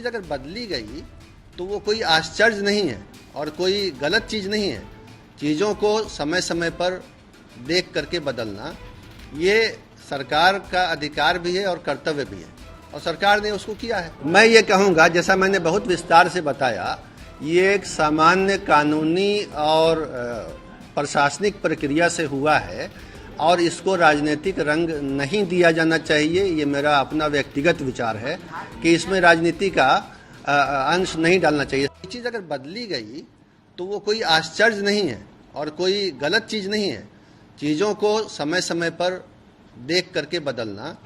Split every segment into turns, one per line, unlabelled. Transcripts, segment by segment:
चीज़ अगर बदली गई तो वो कोई आश्चर्य नहीं है और कोई गलत चीज़ नहीं है। चीज़ों को समय समय पर देख करके बदलना ये सरकार का अधिकार भी है और कर्तव्य भी है, और सरकार ने उसको किया है। मैं ये कहूँगा, जैसा मैंने बहुत विस्तार से बताया, ये एक सामान्य कानूनी और प्रशासनिक प्रक्रिया से हुआ है और इसको राजनीतिक रंग नहीं दिया जाना चाहिए। ये मेरा अपना व्यक्तिगत विचार है कि इसमें राजनीति का अंश नहीं डालना चाहिए। ये चीज़ अगर बदली गई तो वो कोई आश्चर्य नहीं है और कोई गलत चीज़ नहीं है। चीज़ों को समय समय पर देख करके बदलना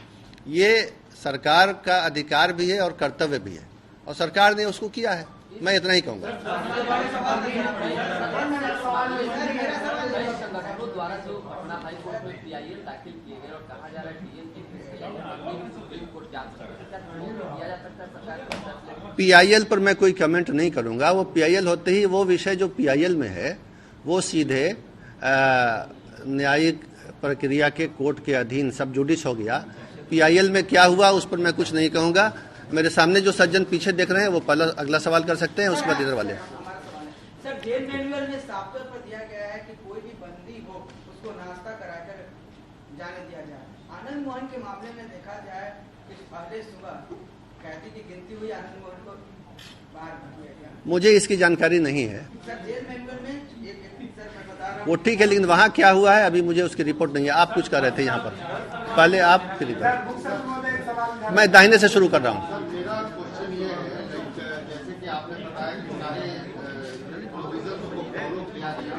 ये सरकार का अधिकार भी है और कर्तव्य भी है, और सरकार ने उसको किया है। मैं इतना ही कहूँगा। PIL पर मैं कोई कमेंट नहीं करूँगा। वो PIL होते ही वो विषय जो PIL में है वो सीधे न्यायिक प्रक्रिया के कोर्ट के अधीन सब जुडिस हो गया। PIL में क्या हुआ उस पर मैं कुछ नहीं कहूँगा। मेरे सामने जो सज्जन पीछे देख रहे हैं वो पहला अगला सवाल कर सकते हैं, उसके बाद इधर वाले।
सर, जेल मैनुअल में साफ तौर पर दिया गया है कि कोई भी बंदी हो उसको नाश्ता कराकर जाने दिया जाए। आनंद मोहन के मामले में देखा जाए कि पहले सुबह कैदी की गिनती हुई, आनंद मोहन को बाहर कर दिया गया।
मुझे इसकी जानकारी नहीं है।
सर, जेल मैनुअल में सर मैं बता रहा हूँ
वो ठीक है, लेकिन वहाँ क्या हुआ है अभी मुझे उसकी रिपोर्ट नहीं है। आप कुछ कर रहे थे यहाँ पर, पहले आप फिर मैं दाहिने से शुरू कर रहा हूँ।
मेरा क्वेश्चन ये है, जैसे कि आपने बताया कि सारे प्रोविजन को फॉलो किया गया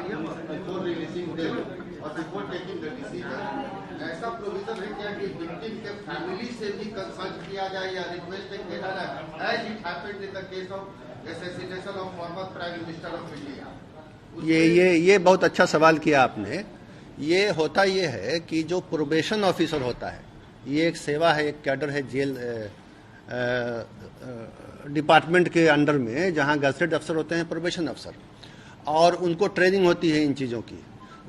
बिफोर रिलीजिंग देम और बिफोर टेकिंग द डिसीजन। ऐसा प्रोविजन है क्या कि विक्टिम के फैमिली से भी कंसल्ट किया जाए या रिक्वेस्ट किया जाए, as it happened in the case of assassination of former prime minister of India?
ये बहुत अच्छा सवाल किया आपने। ये होता ये है कि जो प्रोबेशन ऑफिसर होता है, ये एक सेवा है, एक कैडर है जेल डिपार्टमेंट के अंडर में, जहां गजटेड अफसर होते हैं प्रोबेशन अफसर, और उनको ट्रेनिंग होती है इन चीज़ों की।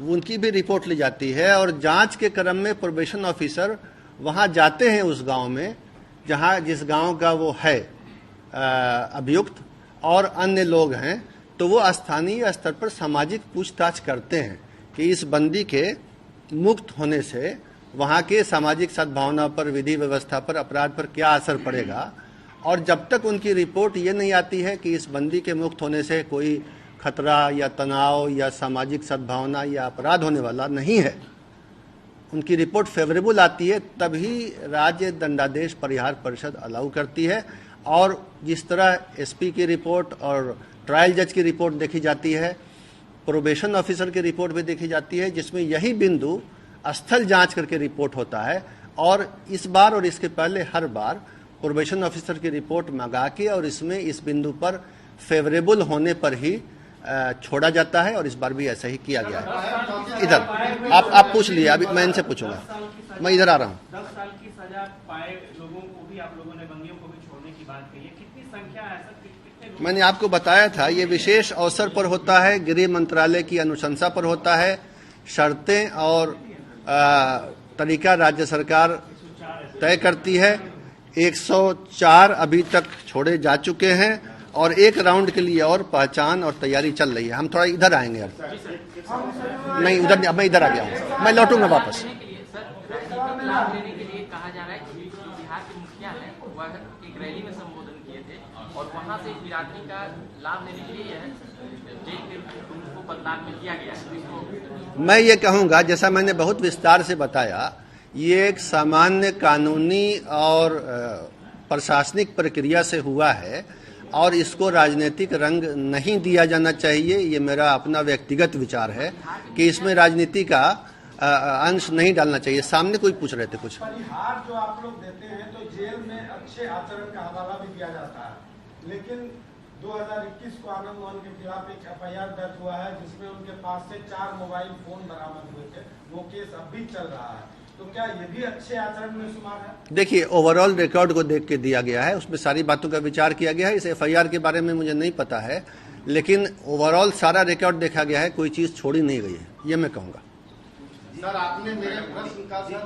उनकी भी रिपोर्ट ली जाती है और जांच के क्रम में प्रोबेशन ऑफिसर वहां जाते हैं उस गांव में जहां जिस गांव का वो है अभियुक्त, और अन्य लोग हैं, तो वो स्थानीय स्तर पर सामाजिक पूछताछ करते हैं कि इस बंदी के मुक्त होने से वहाँ के सामाजिक सद्भावना पर, विधि व्यवस्था पर, अपराध पर क्या असर पड़ेगा। और जब तक उनकी रिपोर्ट ये नहीं आती है कि इस बंदी के मुक्त होने से कोई खतरा या तनाव या सामाजिक सद्भावना या अपराध होने वाला नहीं है, उनकी रिपोर्ट फेवरेबल आती है, तभी राज्य दंडादेश परिहार परिषद अलाउ करती है। और जिस तरह SP की रिपोर्ट और ट्रायल जज की रिपोर्ट देखी जाती है, प्रोबेशन ऑफिसर की रिपोर्ट भी देखी जाती है, जिसमें यही बिंदु स्थल जांच करके रिपोर्ट होता है। और इस बार और इसके पहले हर बार प्रोबेशन ऑफिसर की रिपोर्ट मंगा के और इसमें इस बिंदु पर फेवरेबल होने पर ही छोड़ा जाता है, और इस बार भी ऐसा ही किया गया है। इधर आप पूछ लिए, अभी मैं इनसे पूछूंगा। मैं इधर आ रहा हूँ।
10 साल की सजा पाए लोगों को भी आप लोगों ने, बंदियों को भी छोड़ने की बात कही है। कितनी संख्या है? कितने? मैंने
आपको बताया था, ये विशेष अवसर पर होता है, गृह मंत्रालय की अनुशंसा पर होता है। शर्तें और तरीका राज्य सरकार तय करती है। 104 अभी तक छोड़े जा चुके हैं और एक राउंड के लिए और पहचान और तैयारी चल रही है। हम थोड़ा इधर आएंगे अब। नहीं, उधर मैं इधर आ गया हूँ, मैं लौटूंगा वापस।
लाभ लेने के लिए कहा जा रहा है कि बिहार के मुखिया हैं, वह एक रैली में संबोधन किए थे और वहां से बिरादरी का लाभ लेने के लिए जेल के को बदलाव में किया गया है।
मैं ये कहूँगा, जैसा मैंने बहुत विस्तार से बताया, ये एक सामान्य कानूनी और प्रशासनिक प्रक्रिया से हुआ है और इसको राजनीतिक रंग नहीं दिया जाना चाहिए। ये मेरा अपना व्यक्तिगत विचार है कि इसमें राजनीति का अंश नहीं डालना चाहिए। सामने कोई पूछ रहे थे कुछ।
परिहार जो आप लोग देते हैं तो जेल में अच्छे आचरण का हवाला भी दिया जाता है, लेकिन 2021 को आनंद मोहन के खिलाफ एक FIR दर्ज हुआ है जिसमें उनके पास से 4 मोबाइल फोन बरामद हुए थे। वो केस अब भी चल रहा है, तो क्या ये भी अच्छे आचरण में शुमार है?
देखिए, ओवरऑल रिकॉर्ड को देख के दिया गया है, उसमें सारी बातों का विचार किया गया है। इस FIR के बारे में मुझे नहीं पता है, लेकिन ओवरऑल सारा रिकॉर्ड देखा गया है, कोई चीज छोड़ी नहीं गई है, ये मैं कहूँगा।
सर, आपने मेरे प्रश्न का सर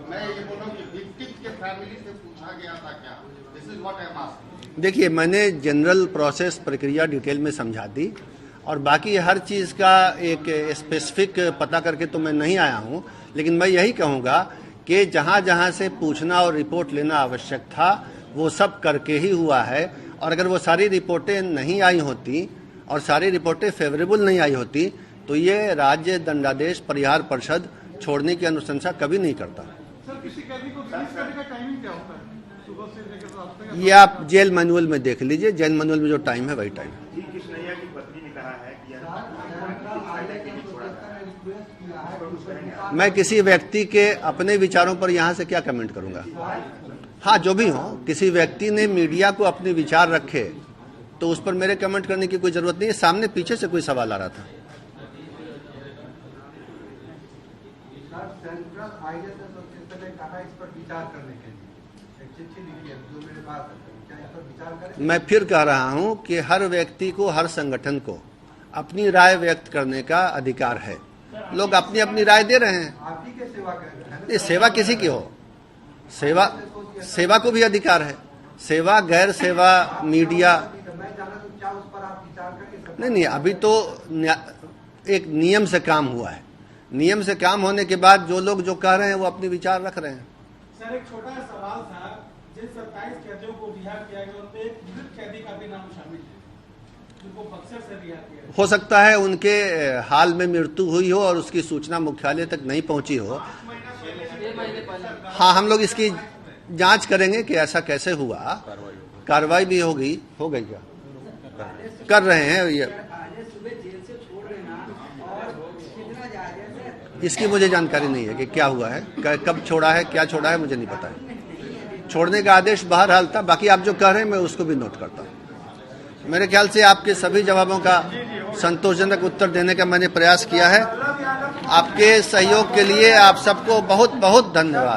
मैं ये बोलूँ कि विक्टिम के फैमिली से पूछा गया था क्या? This is what I am asking.
देखिए, मैंने जनरल प्रोसेस प्रक्रिया डिटेल में समझा दी और बाकी हर चीज़ का एक स्पेसिफिक पता करके तो मैं नहीं आया हूँ, लेकिन मैं यही कहूँगा कि जहाँ जहाँ से पूछना और रिपोर्ट लेना आवश्यक था वो सब करके ही हुआ है। और अगर वो सारी रिपोर्टें नहीं आई होती और सारी रिपोर्टें फेवरेबल नहीं आई होती तो ये राज्य दंडादेश परिहार परिषद छोड़ने की अनुशंसा कभी नहीं करता। ये आप जेल मैनुअल में देख लीजिए, जेल मैनुअल में जो टाइम है वही टाइम है। मैं किसी व्यक्ति के अपने विचारों पर यहाँ से क्या कमेंट करूंगा। हाँ, जो भी हो, किसी व्यक्ति ने मीडिया को अपने विचार रखे तो उस पर मेरे कमेंट करने की कोई जरूरत नहीं है। सामने पीछे से कोई सवाल आ रहा था। मैं फिर कह रहा हूं कि हर व्यक्ति को, हर संगठन को अपनी राय व्यक्त करने का अधिकार है। लोग अपनी अपनी राय दे रहे हैं।
आप ही के सेवा कर रहे हैं।
ये सेवा किसी की हो, सेवा को भी अधिकार है। सेवा, गैर सेवा, मीडिया,
मैं जाना तो क्या उस पर आप विचार करेंगे?
नहीं, अभी तो एक नियम से काम हुआ है। नियम से काम होने के बाद जो लोग जो कह रहे हैं वो अपने विचार रख रहे हैं।
सर, एक छोटा सा सवाल था। जिन 27 कैदियों को रिहा किया गया उनमें एक मृत कैदी का भी नाम शामिल है, जिनको बक्सर से रिहा किया गया।
हो सकता है उनके हाल में मृत्यु हुई हो और उसकी सूचना मुख्यालय तक नहीं पहुंची हो। हाँ, हम लोग इसकी जांच करेंगे कि ऐसा कैसे हुआ। कार्रवाई भी होगी, हो गई क्या कर रहे हैं ये, इसकी मुझे जानकारी नहीं है कि क्या हुआ है, कब छोड़ा है, क्या छोड़ा है, मुझे नहीं पता है। छोड़ने का आदेश बहरहाल था। बाकी आप जो कह रहे हैं मैं उसको भी नोट करता हूँ। मेरे ख्याल से आपके सभी जवाबों का संतोषजनक उत्तर देने का मैंने प्रयास किया है। आपके सहयोग के लिए आप सबको बहुत बहुत धन्यवाद।